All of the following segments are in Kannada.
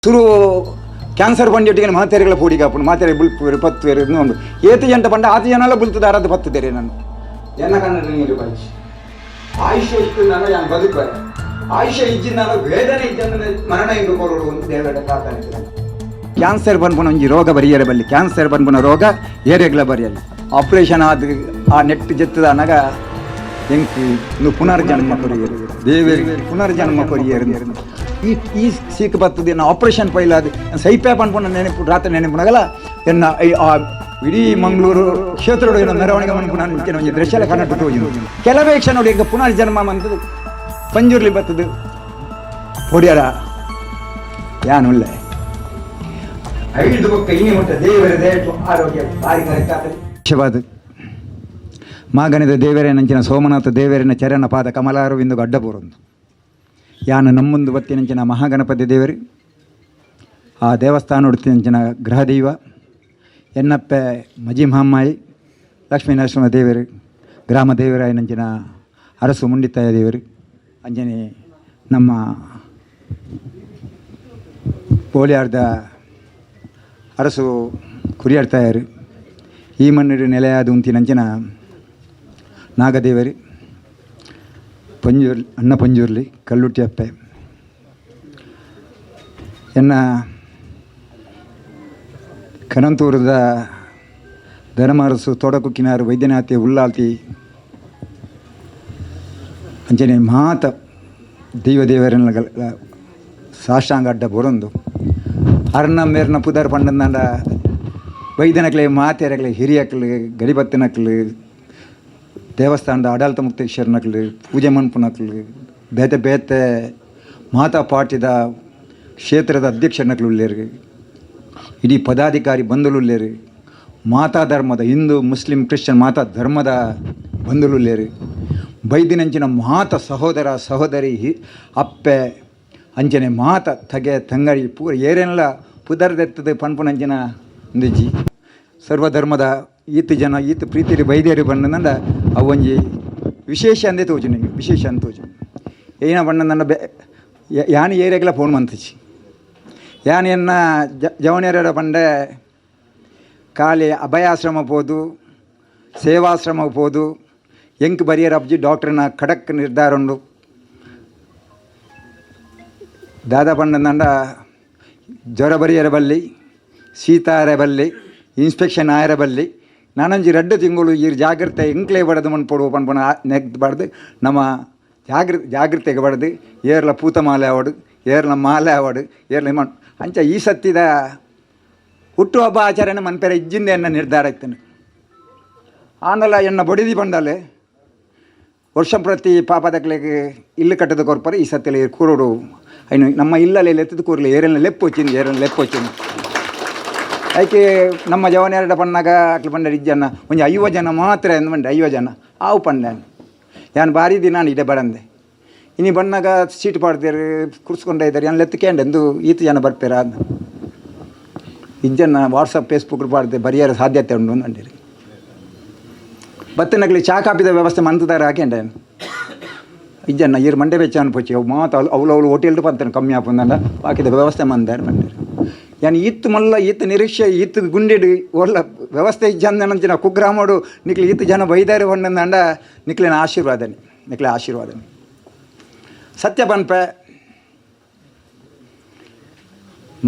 ಸುರು ಕ್ಯಾನ್ಸರ್ ಬಂದಿಟ್ಟಿಗೆ ಮಾತೆರೆಗಳ ಪೂಡಿಗಾಪುಂಡು ಮಾತೆರೆ ಬುಲ್ಪುವೆರು ಪತ್ತುವೆರು ಉಂಡು ಏತು ಜಂಟ ಪಂಡ ಆತು ಜನಲ ಬುಲ್ತದ ಅರದು ಪತ್ತುದೇರೆ ನಾನು ಎನ್ನ ಕನ್ನಡ ನೀರು ಬಯಸಿ ಆಯುಷ್ಯ ಇತ್ತು ನಾನು ಯಾನು ಬದುಕುವೆ ಆಯುಷ್ಯ ಇಜ್ಜಿನ ನಾನು ವೇದನೆ ಇಜ್ಜಂದ್ರೆ ಮರಣ ಎಂದು ಕೊರಡು ಒಂದು ದೇವರ ಪ್ರಾರ್ಥನೆ ಕ್ಯಾನ್ಸರ್ ಬಂದ್ಪುಣ ಒಂಜಿ ರೋಗ ಬರಿಯರೆ ಬಲ್ಲಿ ಕ್ಯಾನ್ಸರ್ ಬಂದ್ಪುಣ ರೋಗ ಏರೆಗ್ಲ ಬರಿಯಲಿ ಆಪರೇಷನ್ ಆದ ಆ ನೆಟ್ ಜೆತ್ತದ ಅನಗ ಎಂಕು ಇನ್ನು ಪುನರ್ಜನ್ಮ ಕೊರಿಯರು ದೇವರಿಗೆ ಪುನರ್ಜನ್ಮ ಕೊರಿಯರು ಈ ಸೀಕ್ ಬರ್ತದೆ ನಾ ಆಪರೇಷನ್ ಪೈಲಾದ ಸೈಪ್ಯಾಪ್ ಅನ್ಕೊಂಡು ನೆನಪು ರಾತ್ರಿ ನೆನಪುನಾಗಲ್ಲ ಎನ್ನ ಆ ಇಡೀ ಮಂಗಳೂರು ಕ್ಷೇತ್ರ ಮೆರವಣಿಗೆ ಅನ್ಕೊಂಡು ನಾನು ಒಂಜಿ ದೃಶ್ಯ ಕನ್ನಡ ಹೋಗಿ ಕೆಲವೇ ಕ್ಷಣ ನೋಡಿ ಈಗ ಪುನರ್ಜನ್ಮ ಅಂತದ್ದು ಪಂಜುರ್ಲಿ ಬರ್ತದೆ ಹೊಡಿಯರ ಯಾನುಳ್ಳೆ ಐದು ಬೊಕ್ಕ ಇನ್ನಿ ಮುಟ್ಟ ದೇವರ ದಯಟು ಆರೋಗ್ಯ ಭಾರಿ ಕರೆಕ್ಟ್ ಆಗ್ತದೆ ಮಾಗನದ ದೇವರೇ ನಂಚಿನ ಸೋಮನಾಥ ದೇವರಿನ ಚರಣ ಪಾದ ಕಮಲಾರವಿಂದು ಅಡ್ಡಪೂರೊಂದು ಯಾನು ನಮ್ಮೊಂದು ಬತ್ತಿನಂಚಿನ ಮಹಾಗಣಪತಿ ದೇವರು ಆ ದೇವಸ್ಥಾನ ಉಡ್ತಿನಂಚಿನ ಗೃಹ ದೈವ ಎನ್ನಪ್ಪೆ ಮಜಿ ಮಹಮ್ಮಾಯಿ ಲಕ್ಷ್ಮೀ ನರಸಿಂಹ ದೇವರು ಗ್ರಾಮ ದೇವರಾಯ ನಂಚಿನ ಅರಸು ಮುಂಡಿತಾಯ ದೇವರು ಅಂಜನೆ ನಮ್ಮ ಪೋಳಿಯಾರ್ದ ಅರಸು ಕುರಿಯಾಡ್ತಾಯರು ಈ ಮಣ್ಣಿಡು ನೆಲೆಯಾದ ಉಂತಿನಂಚಿನ ನಾಗದೇವರಿ ಪಂಜೂರ್ಲಿ ಅಣ್ಣ ಪಂಜೂರ್ಲಿ ಕಲ್ಲುಟ್ಟಿ ಅಪ್ಪೆ ಎನ್ನ ಕನಂತೂರದ ಧರ್ಮರಸು ತೋಡಕುಕ್ಕಿನಾರು ವೈದ್ಯನಾಥಿ ಉಳ್ಳಾಲ್ತಿ ಅಂಚನೆ ಮಾತ ದೇವರನ್ನ ಸಾಷ್ಟಾಂಗ ಅಡ್ಡ ಬೊರೊಂದು ಅರ್ನ ಮೇರ್ನ ಪುದರ್ ಪಂಡಂದ ವೈದ್ಯನಕ್ಲೆ ಮಾತೆರಕ್ಲೆ ಹಿರಿಯಕ್ಲು ಗಡಿಬತ್ತಿನಕ್ಲು ದೇವಸ್ಥಾನದ ಆಡಳಿತ ಮುಕ್ತೇಶ್ವರನಕ್ಲು ಪೂಜೆ ಮನ್ಪುನಕ್ಲು ಬೇತೆ ಬೇತೆ ಮಾತಾ ಪಾಠ್ಯದ ಕ್ಷೇತ್ರದ ಅಧ್ಯಕ್ಷನಕ್ಲು ಉಳ್ಳೇರು ಇಡೀ ಪದಾಧಿಕಾರಿ ಬಂಧುಲುಳ್ಳೇರು ಮಾತಾ ಧರ್ಮದ ಹಿಂದೂ ಮುಸ್ಲಿಂ ಕ್ರಿಶ್ಚಿಯನ್ ಮಾತಾ ಧರ್ಮದ ಬಂಧುಲುಳ್ಳೇರು ಬೈದಿನಂಚಿನ ಮಾತ ಸಹೋದರ ಸಹೋದರಿ ಅಪ್ಪೆ ಅಂಚನೆ ಮಾತ ತಗೆ ತಂಗಡಿ ಪೂರ ಏರೆಲ್ಲ ಪುದರ್ದೆತ್ತದ ಪನ್ಪುನಂಚಿನ ಒಂದಿಜ್ಜಿ ಸರ್ವಧರ್ಮದ ಈತ ಜನ ಈತ ಪ್ರೀತಿಲಿ ಬೈದೇರಿ ಬಣ್ಣದಂಡ ಅವೊಂಜಿ ವಿಶೇಷ ಅಂದೇ ತೋಜು ನಿಮಗೆ ವಿಶೇಷ ಅಂತ ತೋಜು ಏನ ಬಣ್ಣದಂಡ ಯಾನು ಏರಿಯಾಗೆಲ್ಲ ಫೋನ್ ಮಂತಿಚ್ಚಿ ಯಾನು ಎನ್ನ ಜವನಿಯರ ಬಂಡೆ ಖಾಲಿ ಅಭಯಾಶ್ರಮ ಹೋದು ಸೇವಾಶ್ರಮ ಹೋದು ಎಂಕ್ ಬರಿಯರ ಅಬ್ಜಿ ಡಾಕ್ಟ್ರನ ಖಡಕ್ ನಿರ್ಧಾರ ಉಂಡು ದಾದಾ ಬಣ್ಣದಂಡ ಜ್ವರ ಬರಿಯರ ಬಲ್ಲಿ ಶೀತ ಆಯರ ಬಲ್ಲಿ ಇನ್ಸ್ಪೆಕ್ಷನ್ ಆಯರ ಬಲ್ಲಿ ನಾನೊಂಜಿ 2 ತಿಂಗಳು ಈ ಜಾಗ್ರತೆ ಎಂಕ್ಲೇ ಬಡದು ಮನ್ಪೊಡು ಪನ್ಪಣ ನೆಗ್ದು ಬಡ್ದು ನಮ್ಮ ಜಾಗ್ರತೆಗೆ ಬಡ್ದು ಏರ್ಲ ಪೂತ ಮಾಲೆ ಆವಡು ಏರ್ಲ ಮಾಲೆ ಆವಡು ಏರ್ಲ ಮಣ್ ಅಂಚ ಈ ಸತ್ತಿದ ಹುಟ್ಟುಹಬ್ಬ ಆಚರಣೆ ಮನ್ಪೆರ ಇಜ್ಜಿಂದ ಎನ್ನ ನಿರ್ಧಾರ ಇತ್ತನು ಆನಲ ಎನ್ನ ಬಡಿದಿ ಬಂಡಲೆ ವರ್ಷ ಪ್ರತಿ ಪಾಪದಕ್ಲೆಗೆ ಇಲ್ಲು ಕಟ್ಟದ ಕೊರ್ಪರೆ ಈ ಸತ್ತಿಲ ಕೂರೋಡು ಅಯ್ನು ನಮ್ಮ ಇಲ್ಲಲ್ಲಿ ಎತ್ತದ ಕೂರ್ಲಿ ಏರೆಲ್ಲ ಲೆಪ್ಪು వచ్చింది ಏರೆಲ್ಲ ಲೆಪ್ಪು వచ్చింది ಅದಕ್ಕೆ ನಮ್ಮ ಜವನೆರಡ ಪಣ್ಣಾಗ ಅಕ್ಲು ಪಂಡ ಇಜ್ಜನ್ನ ಒಂಜಿ 50 ಜನ ಮಾತ್ರ ಎಂದು ಬಂಡೆ 50 ಜನ ಆವು ಪಂಡ ಯಾನು ಭಾರಿ ದಿನ ಇಡೆ ಬಡಂದೆ ಇನಿ ಬಣ್ಣಾಗ ಸೀಟ್ ಪಾಡ್ದೇರು ಕುರ್ಸ್ಕೊಂಡ ಇದ್ದಾರೆ ನಾನು ಲೆತ್ತಕೇಂಡೆ ಎಂದು ಈತ ಜನ ಬರ್ಪೇರ ಅದ ಇಜ್ಜನ್ನ ವಾಟ್ಸಪ್ ಫೇಸ್ಬುಕ್ ಪಾಡ್ದೆ ಬರಿಯಾರ ಸಾಧ್ಯತೆ ಉಂಡು ಅಂದಿರಿ ಬತ್ತನಕ್ಲಿ ಚಾ ಕಾಪಿದ ವ್ಯವಸ್ಥೆ ಮಂತದಾರ ಹಾಕೇಂಡೆ ಇಜ್ಜನ್ನ ಈರು ಮಂಡೆ ಬೆಚ್ಚ ಅನ್ಪೋಚಿ ಅವು ಮಾತು ಅವಳು ಹೋಟೆಲ್ದು ಪಂತನ ಕಮ್ಮಿ ಆಪಂದಂಡ ಹಾಕಿದ ವ್ಯವಸ್ಥೆ ಮಂದಾರ ಬಂದಿರಿ ಯಾನು ಈತ್ ಮಲ್ಲ ಈತ ನಿರೀಕ್ಷೆ ಈತ ಗುಂಡಿಡು ಒಳ್ಳ ವ್ಯವಸ್ಥೆ ಇಜ್ಜಂದನಂಚಿನ ಕುಗ್ರಾಮಡು ನಿಕ್ಲಿ ಈತ ಜನ ಬೈದಾರಿ ಹೊಂಡಂದ ನಿಕ್ಲಿನ ಆಶೀರ್ವಾದನೆ ಸತ್ಯ ಪನ್ಪೆ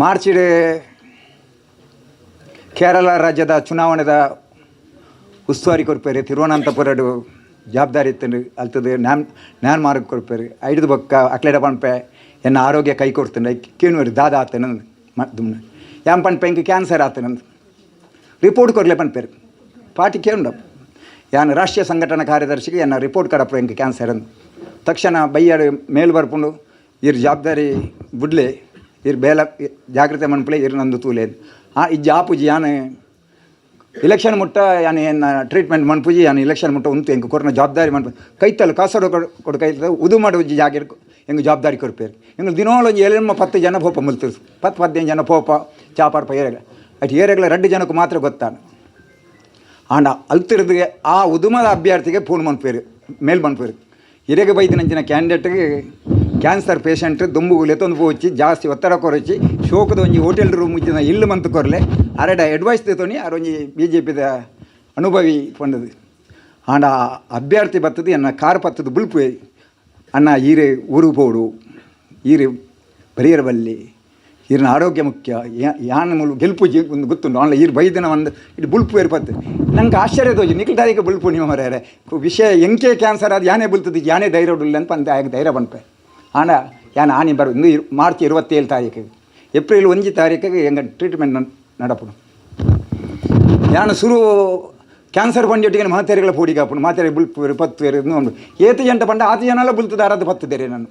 ಮಾರ್ಚಿಡ್ ಕೇರಳ ರಾಜ್ಯದ ಚುನಾವಣೆದ ಉಸ್ತುವಾರಿ ಕೊರ್ಪೇರಿ ತಿರುವನಂತಪುರಡು ಜವಾಬ್ದಾರಿ ಇತ್ತು ಅಲ್ತದ ನ್ಯಾನ್ ಮಾರ್ಗ ಕೊರ್ಪೇರಿ ಐದು ಬೊಕ್ಕ ಅಕ್ಲೆಡ ಪನ್ಪೆ ಎನ್ನ ಆರೋಗ್ಯ ಕೈ ಕೊಡ್ತೇನೆ ಕೇಳುವರಿ ದಾದ ಆತನ ದುಮ್ನ ಯಾನ್ ಪನ್ಪೆ ಇಂಕ ಕ್ಯಾನ್ಸರ್ ಆತನಂದು ರಿಪೋರ್ಟ್ ಕೊರ್ಲೆ ಪನ್ಪೇರು ಪಾರ್ಟಿ ಕೇಳುಂಡ ಯಾನು ರಾಷ್ಟ್ರೀಯ ಸಂಘಟನಾ ಕಾರ್ಯದರ್ಶಿಗೆ ಎನ್ನ ರಿಪೋರ್ಟ್ ಕಡಪ್ರ ಇಂಕ ಕ್ಯಾನ್ಸರ್ ಅಂದು ತಕ್ಷಣ ಬೈಯಾಡು ಮೇಲು ಬರ್ಪುಂಡು ಇರ್ ಜವಾಬ್ದಾರಿ ಬುಡ್ಲೆ ಇರ್ ಬೇಲ ಜಾಗ್ರತೆ ಮನ್ಪಲೆ ಇರ್ ನಂದು ತೂಲೆ ಇಜ್ಜ ಆಪುಜಿ ಯಾನು ಇಲೆಕ್ಷನ್ ಮುಟ್ಟ ಯಾನು ಏನು ಟ್ರೀಟ್ಮೆಂಟ್ ಮನ್ಪುಜಿ ಯಾನು ಇಲೆಕ್ಷನ್ ಮುಟ್ಟ ಉಂಟು ಹೆಂಗೆ ಕೊರನ ಜವಾಬ್ದಾರಿ ಮನ್ಪು ಕೈತಲ್ಲ ಕಾಸೋಡು ಕೊಡು ಕೈತದ ಉದು ಮಾಡು ಉಜ್ಜಿ ಜಾಗ ಹೆಂಗೆ ಜವಾಬ್ದಾರಿ ಕೊರ್ಪೇರು ಹೆಂಗೆ ದಿನೋಳೊಂಜಿ 10 ಜನ ಪೋಪ ಮುಲ್ತರು 10-15 ಜನ ಪೋಪ ಚಾಪಾರ್ಪ ಏರೆಗಳ ಅಟ್ ಏರೆಗಳ 2 ಜನಕ್ಕೂ ಮಾತ್ರ ಗೊತ್ತಾನು ಆಂಡ ಅಲ್ತಿರದಿಗೆ ಆ ಉದುಮದ ಅಭ್ಯರ್ಥಿಗೆ ಫೋನ್ ಮನ್ಪೇರು ಮೇಲ್ ಮನ್ಪೇರು ಹಿರೇಗೆ ಬೈದಿನಂಚಿನ ಕ್ಯಾಂಡಿಡೇಟ್ಗೆ ಕ್ಯಾನ್ಸರ್ ಪೇಷಂಟ್ ದುಂಬುಗುಲೆ ತೊಂದು ಪೋಚಿ ಜಾಸ್ತಿ ಒತ್ತಡ ಕೊರಚಿ ಶೋಕದ ಒಂಜಿ ಹೋಟೆಲ್ ರೂಮ್ ಇಚ್ಚಿನ ಇಲ್ಲು ಮಂತು ಕೊರಲೆ ಅರೆಡ ಅಡ್ವೈಸ್ ದೇತೋನಿ ಅರೊಂಜಿ BJPದ ಅನುಭವಿ ಪಂಡದು ಆಂಡ ಅಭ್ಯರ್ಥಿ ಬತ್ತದು ಎನ್ನ ಕಾರ್ ಪತ್ತದು ಬುಲ್ಪು ಅನ್ನ ಈರೆ ಊರು ಪೋಡು ಈರೆ ಬರಿಯರ ಬಲ್ಲಿ ಈರಿನ ಆರೋಗ್ಯ ಮುಖ್ಯ ಯಾನ ಮೂಲ ಗೆಲ್ಪು ಒಂದು ಗೊತ್ತುಂಡು ಆನ್ಲ ಈರು ಬೈದಿನ ಒಂದು ಇಟ್ಟು ಬುಲ್ಪು ಏರ್ಪತ್ತು ನಂಗೆ ಆಶ್ಚರ್ಯ ತೋಜಿ ನಿಖಿಲ್ ತಾರೀಕು ಬುಲ್ಪು ನೀವು ಮರ್ಯಾರೆ ವಿಷಯ ಎಂಕೆ ಕ್ಯಾನ್ಸರ್ ಅದು ಯಾನೇ ಬುಲ್ತದ್ದು ಯಾನೇ ಧೈರ್ಯ ಉಡ್ಲಿಲ್ಲ ಅಂತ ಅಂತೆ ಆಗ ಧೈರ್ಯ ಬಂಪೆ ಆಂಡ ಯಾನ ಆನಿ ಬರು ಇಂದು ಮಾರ್ಚ್ 27 ತಾರೀಕಿಗೆ ಏಪ್ರಿಲ್ 1 ತಾರೀಕಿಗೆ ಎಂಗ ಟ್ರೀಟ್ಮೆಂಟ್ ನಡಪುಡು ಯಾನು ಶುರು ಕ್ಯಾನ್ಸರ್ ಬಂದಿಟ್ಟಿಗೆ ಮಾತೆರೆಗಳ ಪೋಡಿ ಕಾಪುಡು ಮಾತೆರೆ ಬುಲ್ಪು 10 ಇನ್ನು ಉಂಡು 7 ಗಂಟೆ ಬಂಡ 10 ಜನ ಬುಲ್ತದ ಅರದು 10 ದೇರೆ ನಾನು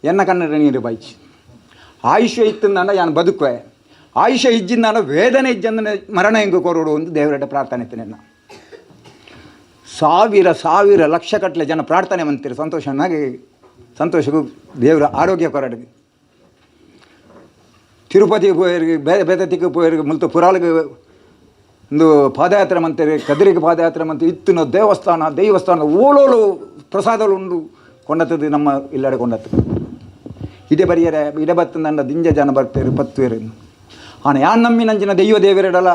ಎನ್ನ ಕನ್ನಡ ನೀರು ಬಾಯ್ಚಿ ಆಯುಷ್ಯ ಇತ್ತಂದ ಯಾನು ಬದುಕುವೆ ಆಯುಷ್ಯ ಇಜ್ಜಿಂದ ವೇದನೆ ಇಜ್ಜಂದ ಮರಣ ಹೆಂಗೆ ಕೊರೋಡು ಅಂತ ದೇವರಡ್ಡ ಪ್ರಾರ್ಥನೆ ಇತ್ತು ನನ್ನ ಸಾವಿರ ಲಕ್ಷಗಟ್ಟಲೆ ಜನ ಪ್ರಾರ್ಥನೆ ಮಂತೀರಿ ಸಂತೋಷಕ್ಕೂ ದೇವರ ಆರೋಗ್ಯ ಕೊರಡಿಗೆ ತಿರುಪತಿಗೆ ಪೋಯರಿಗೆ ಬೇದತಿಗೆ ಪೋಯರಿಗೆ ಮುಲ್ತು ಪುರಾಳಿಗೆ ಒಂದು ಪಾದಯಾತ್ರೆ ಮಂತೀರಿ ಕದಿರಿಗೆ ಪಾದಯಾತ್ರೆ ಮಂತೀರಿ ಇತ್ತಿನ ದೇವಸ್ಥಾನ ಓಳೋಳು ಪ್ರಸಾದಗಳು ಉಂಡು ಕೊಂಡತ್ತದು ನಮ್ಮ ಇಲ್ಲಡೆ ಕೊಂಡತ್ತು ಇಡೆ ಬರಿಯರೆ ಇಡೆ ಬತ್ತಂದ ದಿಂಜ ಜನ ಬರ್ಪೇರು 10 ಆನ ಯಾನ್ ನಮ್ಮಿ ನಂಜಿನ ದೈವ ದೇವರೆಡಲ್ಲ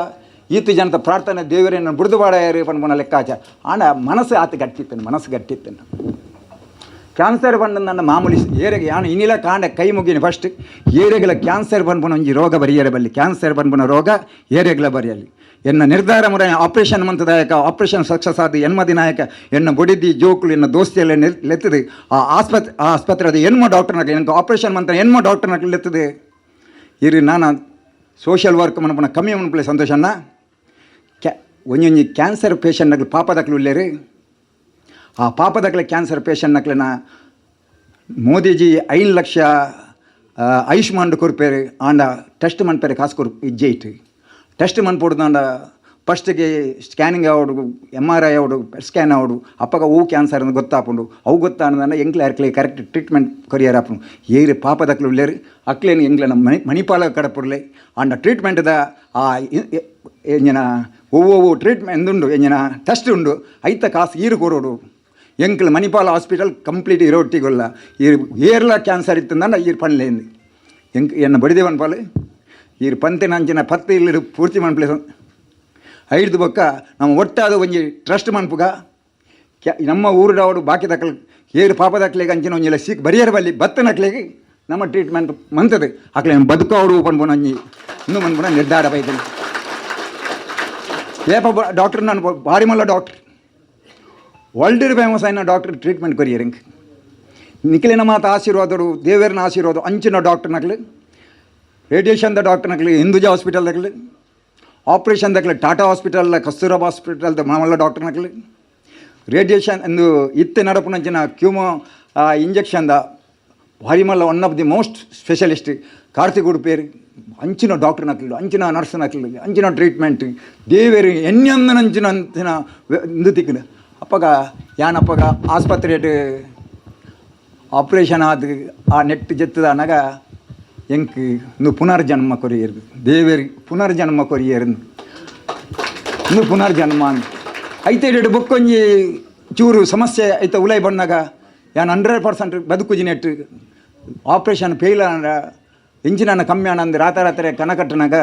ಈತು ಜನತ ಪ್ರಾರ್ಥನೆ ದೇವರೇನು ಬುಡ್ದು ಬಾಡಾಯರು ಪನ್ಪುನ ಲೆಕ್ಕಾಚಾರ ಆನ ಮನಸ್ಸು ಆತ ಗಟ್ಟಿತ್ತೇನೆ ಕ್ಯಾನ್ಸರ್ ಬಂದು ನನ್ನ ಮಾಮೂಲಿ ಏರೆಗೆ ಯಾನು ಇನ್ನಿಲ್ಲ ಕಾಂಡ ಕೈ ಮುಗಿನಿ ಫಸ್ಟ್ ಏರೆಗಳ ಕ್ಯಾನ್ಸರ್ ಪನ್ಪುನ ಒಂಜಿ ರೋಗ ಬರಿಯರೆ ಬಲ್ಲಿ ಕ್ಯಾನ್ಸರ್ ಪನ್ಪುನ ರೋಗ ಏರೆಗಳ ಬರಿಯಲಿ ಎನ್ನ ನಿರ್ಧಾರ ಮುರ ಆಪ್ರೇಷನ್ ಮಂತದಾಯಕ ಆಪ್ರೇಷನ್ ಸಕ್ಸಸ್ ಆದ ಎನ್ಮದಿ ನಾಯಕ ಎನ್ನ ಬೊಡಿದಿ ಜೋಕುಲು ಎನ್ನ ದೋಸ್ತಿಯಲ್ಲ ಲೆತ್ತದೆ ಆ ಆಸ್ಪತ್ರೆ ಎನ್ಮ ಡಾಕ್ಟರ್ನಾಗ எனக்கு ಆಪ್ರೇಷನ್ ಮಂತ ಎನ್ಮ ಡಾಕ್ಟರ್ನಾಗ ಲೆತ್ತದೆ ಇರಿ ನಾನು ಸೋಷಿಯಲ್ ವರ್ಕ್ ಮನಪನ ಕಮ್ಮಿ ಮನಪಲೆ ಸಂತೋಷನ್ನ ಒಂಜೊಂಜಿ ಕ್ಯಾನ್ಸರ್ ಪೇಷಂಟ್ನಾಗ ಪಾಪದಕ್ಲು ಉಳ್ಳೇರಿ ಆ ಪಾಪದಕ್ಲೆ ಕ್ಯಾನ್ಸರ್ ಪೇಷಂಟ್ನಕ್ಲೆನ ಮೋದಿಜಿ 5 ಲಕ್ಷ ಆಯುಷ್ಮಾನ್ ಕೊರ್ಪೇರು ಆಂಡ ಟೆಸ್ಟ್ ಮನ್ಪೇರೆ ಕಾಸು ಇಜ್ಜೆ ಇಟ್ಟು ಟೆಸ್ಟ್ ಮನ್ಪೊಡ್ದಾಂಡ ಫಸ್ಟಿಗೆ ಸ್ಕ್ಯಾನಿಂಗ್ ಆವಡು MRI ಆವಡು ಸ್ಕ್ಯಾನ್ ಆವಡು ಅಪ್ಪಗ ಹೂ ಕ್ಯಾನ್ಸರ್ ಅಂತ ಗೊತ್ತಾಪುಂಡು ಅವು ಗೊತ್ತಾಂಡ ಎಂಕ್ಲೆ ಅರ್ಕ್ಲೆ ಕರೆಕ್ಟ್ ಟ್ರೀಟ್ಮೆಂಟ್ ಕೊರಿಯರ್ ಆಪುಂಡು ಏರಿ ಪಾಪದಕ್ಲು ಉಳ್ಳೇರು ಅಕ್ಲೇನು ಎಂಗ್ಲೆ ನಮ್ಮ ಮಣಿಪಾಲ ಕಡಪುರ್ಲೆ ಆಂಡ ಟ್ರೀಟ್ಮೆಂಟ್ದ ಆ ಎಂಜಿನ ಒವ್ವೊವು ಟ್ರೀಟ್ಮೆಂಟ್ ಎಂದುಂಡು ಎಂಜಿನ ಟೆಸ್ಟ್ ಉಂಡು ಐತ ಕಾಸು ಈರು ಕೊರೋಡು ಎಂಕ್ಲೆ ಮಣಿಪಾಲ ಹಾಸ್ಪಿಟಲ್ ಕಂಪ್ಲೀಟ್ ಇರೋಟ್ಟಿಗೊಲ್ಲ ಈ ಏರ್ಲ ಕ್ಯಾನ್ಸರ್ ಇತ್ತಂದ ಈರು ಪಣ್ಲೇಂದು ಎನ್ನ ಬಡಿದೇವನ್ ಪಾಲು ಈರು ಪಂತಿನ ಅಂಚಿನ 10 ಇಲ್ಲಿರು ಪೂರ್ತಿ ಮನ್ಪ್ಲೆ 5 ಬೊಕ್ಕ ನಮ್ಮ ಒಟ್ಟಾದ ಒಂಜಿ ಟ್ರಸ್ಟ್ ಮನ್ಪುಗ ನಮ್ಮ ಊರುಡಾವಡು ಬಾಕಿ ದಕ್ಕಲು ಏರು ಪಾಪ ದಕ್ಕಲಿಗೆ ಅಂಚಿನ ಒಂಜಿಲ್ಲ ಸಿಕ್ ಬರಿಯರ್ ಬಲ್ಲಿ ಬತ್ತನಕ್ಲಿಗೆ ನಮ್ಮ ಟ್ರೀಟ್ಮೆಂಟ್ ಮಂತದೆ ಅಕ್ಲೆ ಬದುಕೋಡು ಪನ್ಪುನ ಒಂಜಿ ಇನ್ನೂ ಮನ್ಪುನ ನಿರ್ಧಾರ ಬೈತೇನೆ ಏಪ ಡಾಕ್ಟರ್ ನಾನು ಭಾರಿ ಮಲ್ಲ ಡಾಕ್ಟರ್ ವರ್ಲ್ಡ್ ಫೇಮಸ್ ಆಯ್ನ ಡಾಕ್ಟರ್ ಟ್ರೀಟ್ಮೆಂಟ್ ಕೊರಿಯರ್ ಹಿಂಗೆ ನಿಖಿಲಿನ ಮಾತು ಆಶೀರ್ವಾದರು ದೇವರನ ಆಶೀರ್ವಾದ ಅಂಚಿನ ಡಾಕ್ಟರ್ನಕ್ಲು ರೇಡಿಯೇಷನ್ದ ಡಾಕ್ಟರ್ನಕ್ಲು ಹಿಂದೂಜಾ ಹಾಸ್ಪಿಟಲ್ದಾಗಲಿ ಆಪ್ರೇಷನ್ದಾಗಲಿ ಟಾಟಾ ಹಾಸ್ಪಿಟಲ್ ಕಸ್ತೂರಬಾ ಹಾಸ್ಪಿಟಲ್ದ ಮಾಮಲ್ಲ ಡಾಕ್ಟರ್ನಕ್ಲು ರೇಡಿಯೇಷನ್ ಎಂದು ಇತ್ತೆ ನಡಪುನಂಚಿನ ಕ್ಯೂಮೋ ಇಂಜೆಕ್ಷನ್ದ ಭಾರಿ ಮಲ್ಲ one of the most specialist Karthik ಉಡುಪೇರು ಅಂಚಿನ ಡಾಕ್ಟರ್ನಕ್ಲು ಅಂಚಿನ ನರ್ಸ್ನಕ್ಲು ಅಂಚಿನ ಟ್ರೀಟ್ಮೆಂಟ್ ದೇವೇರು ಎನ್ಯಂದನಂಚಿನ ಅಂಚಿನ ಇಂದು ತಿಕ್ಕಲು ಅಪ್ಪಗ ಯಾನಪ್ಪಗ ಆಸ್ಪತ್ರೆ ಆಪ್ರೇಷನ್ ಆದ ಆ ನೆಟ್ ಜೆತ್ತದ ಅನಗ ಎಂಕ್ ಇಂದು ಪುನರ್ಜನ್ಮ ಕೊರಿಯರು ದೇವೇರಿ ಪುನರ್ಜನ್ಮ ಕೊರಿಯರು ಇಂದು ಪುನರ್ಜನ್ಮ ಐತೆ ಬುಕ್ಕೊಂಜಿ ಚೂರು ಸಮಸ್ಯೆ ಐತೆ ಉಲೈ ಬಂದಾಗ ಯಾನು 100% ಬದುಕುಜಿ ನೆಟ್ ಆಪ್ರೇಷನ್ ಫೇಲ್ ಅಂದ್ರ ಇಂಚಿನ ಕಮ್ಮಿ ಅಣ್ಣ ಅಂದು ರಾತ್ರಿ ಕನಕಟ್ಟನಾಗ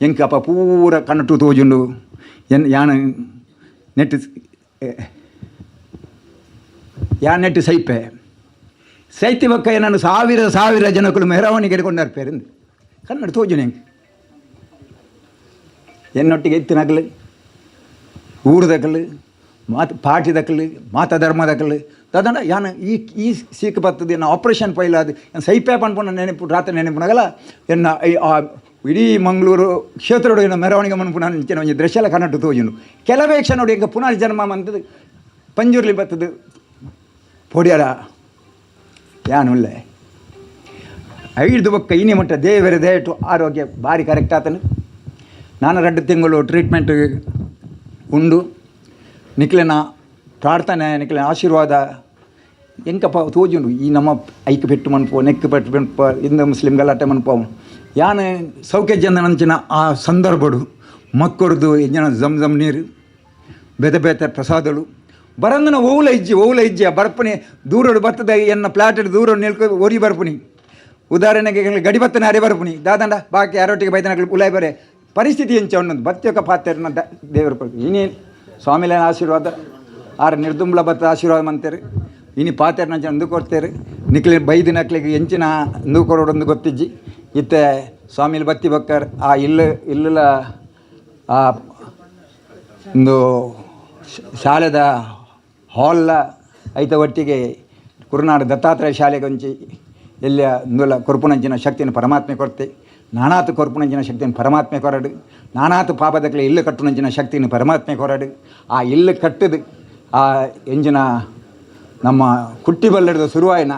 ಎಂಕ್ ಅಪ್ಪ ಪೂರ ಕಣ್ಣಟು ತೋಜುಂಡು ಯಾನು ನೆಟ್ ನೆಟ್ ಸೈತಿ ಬಕ್ಕ ನಾನು ಸಾವಿರ ಜನಕ್ಕಳು ಮೆರವಣಿಗೆ ಕೊಂಡರ್ಪೇರಿಂದು ಕನ್ನಡ ತೋಜುನೆ ಎನ್ನೊಟ್ಟಿಗೆ ಎತ್ತಿನಕಲು ಊರದಕಲು ಪಾರ್ಟಿ ದಕ್ಕಲು ಮಾತ ಧರ್ಮದಕ್ಕಲು ತದಂಡ ಯಾನು ಈ ಸೀಕ್ ಬರ್ತದೆ ನಾನು ಆಪ್ರೇಷನ್ ಫೈಲ್ ಅದು ಸೈಪೇ ಪನ್ಪುನ ನೆನಪು ರಾತ್ರಿ ನೆನಪುನಾಗಲ್ಲ ಎನ್ನ ಇಡೀ ಮಂಗಳೂರು ಕ್ಷೇತ್ರಡು ಏನು ಮೆರವಣಿಗೆ ಮನ್ಪುನ ಅಂಚಿನ ಒಂಜಿ ದೃಶ್ಯಲ ಕನ್ನಡ ತೋಜುಂಡು ಕೆಲವೇ ಕ್ಷಣ ನೋಡಿ ಎಂಗ ಪುನರ್ಜನ್ಮ ಅಂತದ್ದು ಪಂಜುರ್ಲಿ ಬರ್ತದೆ ಪೊಡಿಯರ ಯಾನುಲ್ಲೆ 5 ಬೊಕ್ಕ ಇನಿ ಮಟ್ಟ ದೇವರ ದಯಟು ಆರೋಗ್ಯ ಭಾರಿ ಕರೆಕ್ಟ್ ಆತನು ನಾನು 2 ತಿಂಗಳು ಟ್ರೀಟ್ಮೆಂಟ್ ಉಂಡು ನಿಕ್ಲಿನ ಪ್ರಾರ್ಥನೆ ನಿಕ್ಲಿನ ಆಶೀರ್ವಾದ ಎಂಕಪ್ಪ ತೋಜುಂಡು ಈ ನಮ್ಮ ಐಕ್ ಪೆಟ್ಟು ಮನ್ಪೋ ನೆಕ್ ಪೆಟ್ಟು ಮನ್ಪ ಹಿಂದೂ ಮುಸ್ಲಿಂ ಗಲಾಟೆ ಮನ್ಪವು ಯಾನು ಸೌಖ್ಯ ನಂಚಿನ ಆ ಸಂದರ್ಭಡು ಮಕ್ಕಳದು ಎಂಜನ ಜಮ್ ನೀರು ಬೇತೆ ಬೇತೆ ಪ್ರಸಾದಗಳು ಬರಂದನ ಓವುಲ ಇಜ್ಜಿ ಬರ್ಪಣಿ ದೂರೋಡು ಬರ್ತದ ಎನ್ನ ಪ್ಲಾಟ್ ದೂರ ನಿಲ್ಕೊ ಒರಿ ಬರ್ಪುನಿ ಉದಾಹರಣೆಗೆ ಗಡಿ ಬತ್ತನ ಅರೆ ಬರ್ಪುನಿ ದಾದಂಡ ಬಾಕಿ ಯಾರೊಟ್ಟಿಗೆ ಬೈತನ ಉಲಾಯ್ ಬರೆ ಪರಿಸ್ಥಿತಿ ಎಂಚ ಅನ್ನೋದು ಬತ್ತಕ ಪಾತ್ರೆನ ದೇವರ ಇನ್ನೇನು ಸ್ವಾಮಿಲ ಆಶೀರ್ವಾದ ಆರು ನಿರ್ದುಂಬಳ ಬತ್ತ ಆಶೀರ್ವಾದ ಮಂತೇರಿ ಇನಿ ಪಾತ್ರೆನ ಅಂದು ಕೊಡ್ತೇರಿ ನಿಕ್ಲಿ ಬೈದು ನಕ್ಲಿಗೆ ಎಂಚಿನ ಅಂದು ಕೊಡೋಡೊಂದು ಗೊತ್ತಿಜ್ಜಿ ಇತ್ತೆ ಸ್ವಾಮಿಲಿ ಬತ್ತಿ ಬಕ್ಕರ್ ಆ ಇಲ್ಲ ಆ ಒಂದು ಶಾಲೆದ ಹಾಲ್ಲ ಐತ ಒಟ್ಟಿಗೆ ಕುರುನಾಡು ದತ್ತಾತ್ರೇಯ ಶಾಲೆಗೆ ಒಂಚಿ ಎಲ್ಲ ಇಂದುಲ ಕೊರ್ಪುನಂಚಿನ ಶಕ್ತಿಯನ್ನು ಪರಮಾತ್ಮೆ ಕೊಡ್ತೆ ನಾನಾತು ಕೊರ್ಪುನಂಚಿನ ಶಕ್ತಿಯನ್ನು ಪರಮಾತ್ಮೆ ಕೊರಡು ನಾನಾತು ಪಾಪದಕ್ಲೆ ಇಲ್ಲು ಕಟ್ಟುನಂಚಿನ ಶಕ್ತಿಯನ್ನು ಪರಮಾತ್ಮೆ ಕೊರಡು ಆ ಇಲ್ಲು ಕಟ್ಟದು ಆ ಎಂಜಿನ ನಮ್ಮ ಕುಟ್ಟಿ ಬಲ್ಲಡದ ಶುರುವಾಯಿನ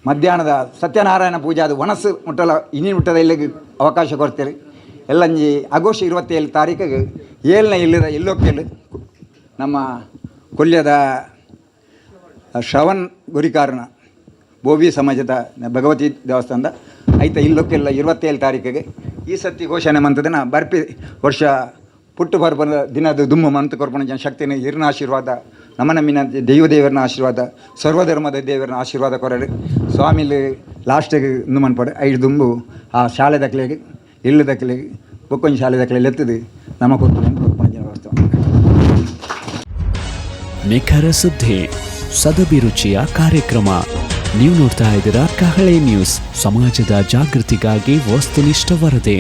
ಮಧ್ಯಾಹ್ನದ ಸತ್ಯನಾರಾಯಣ ಪೂಜೆ ಅದು ಒಣಸು ಮುಟ್ಟಲ ಇನ್ನಿ ಮುಟ್ಟದ ಇಲ್ಲಿಗೆ ಅವಕಾಶ ಕೊಡ್ತೇವೆ ಎಲ್ಲಂಜಿ ಆಗಸ್ಟ್ 27 ತಾರೀಕಿಗೆ 7ನೇ ಇಲ್ಲದ ಎಲ್ಲೋಕ್ಕೆಲ್ಲ ನಮ್ಮ ಕೊಲ್ಯದ ಶ್ರವಣ್ ಗುರಿಕಾರಣ ಬೋಬಿ ಸಮಾಜದ ಭಗವತಿ ದೇವಸ್ಥಾನದ ಐತ ಇಲ್ಲೋಕ್ಕೆಲ್ಲ 27 ತಾರೀಕಿಗೆ ಈ ಸತಿ ಘೋಷಣೆ ಮಂತದನ ಬರ್ಪಿ ವರ್ಷ ಪುಟ್ಟು ಬರ್ಬನ ದಿನದ ದುಮ್ಮು ಮಂತು ಕೊರ್ಪಣ ಜನ ಶಕ್ತಿನ ಹಿರಿನ ಆಶೀರ್ವಾದ ನಮ್ಮನ ದೇವರನ್ನ ಆಶೀರ್ವಾದ ಸರ್ವಧರ್ಮದ ದೇವರನ್ನ ಆಶೀರ್ವಾದ ಕೊರಡು ಸ್ವಾಮಿಲಿ ಲಾಸ್ಟಿಗೆ ಇಂದು ಮನ್ಪಡು 5 ದುಂಬು ಆ ಶಾಲೆ ದಕ್ಲೆಗೆ ಇಳ್ಳು ದಕ್ಲೆಗೆ ಬೊಕ್ಕೊಂದು ಶಾಲೆ ದಕ್ಲೆಯಲ್ಲಿ ಎತ್ತದು ನಮ್ಮ ಕೊರ್ಪಣ ಜನ ವ್ಯವಸ್ಥೆ ನಿಖರ ಸುದ್ದಿ ಸದಭಿರುಚಿಯ ಕಾರ್ಯಕ್ರಮ. ನೀವು ನೋಡ್ತಾ ಇದ್ದೀರಾ ಕಹಳೆ ನ್ಯೂಸ್, ಸಮಾಜದ ಜಾಗೃತಿಗಾಗಿ ವಸ್ತುನಿಷ್ಠ ವರದಿ.